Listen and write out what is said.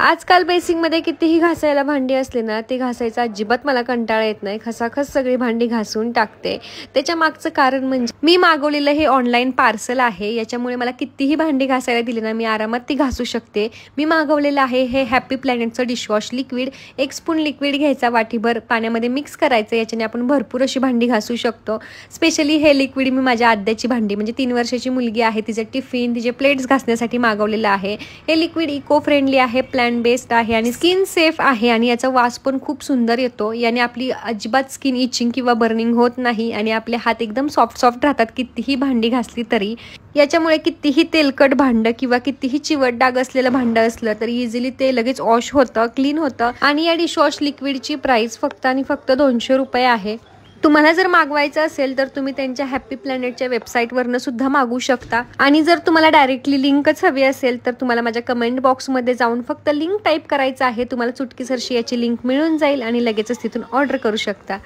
आजकाल बेसिंगमध्ये कितीही घासायला भांडी असले ना, ते घासायचा अजिबात मला कंटाळा येत नाही. खसाखस सगळी भांडी घासून टाकते. त्याच्या मागचं कारण म्हणजे मी मागवलेलं हे ऑनलाईन पार्सल आहे. याच्यामुळे मला कितीही भांडी घासायला दिली ना, मी आरामात ती घासू शकते. मी मागवलेलं आहे हे हॅपी प्लॅनेटचं डिशवॉश लिक्विड. 1 स्पून लिक्विड घ्यायचा, वाटीभर पाण्यामध्ये मिक्स करायचं. याच्याने आपण भरपूर अशी भांडी घासू शकतो. स्पेशली हे लिक्विड मी माझ्या आद्याची भांडी, म्हणजे 3 वर्षाची मुलगी आहे, तिचे टिफिन, तिचे प्लेट्स घासण्यासाठी मागवलेलं आहे. हे लिक्विड इको फ्रेंडली आहे, प्लांट बेस्ड आहे आणि स्किन सेफ आहे आणि याचा वास पण खूप सुंदर येतो. याने आपली अजिबात स्किन इचिंग किंवा बर्निंग होत नाही आणि आपले हात एकदम सॉफ्ट राहतात कितीही भांडी घासली तरी. याच्यामुळे कितीही तेलकट भांड किंवा कितीही चिवट डाग असलेलं भांड असलं तरी इझिली ते लगेच वॉश होतं, क्लीन होतं. आणि या डिशवॉश लिक्विडची प्राइस फक्त आणि फक्त 200 रुपये आहे. तुम्हाला जर मागवायचं असेल तर तुम्ही त्यांच्या हॅपी प्लॅनेटच्या वेबसाईटवरनं सुद्धा मागवू शकता. आणि जर तुम्हाला डायरेक्टली लिंकच हवी असेल तर तुम्हाला माझ्या कमेंट बॉक्समध्ये जाऊन फक्त लिंक टाईप करायचं आहे. तुम्हाला चुटकीसरशी याची लिंक मिळून जाईल आणि लगेचच तिथून ऑर्डर करू शकता.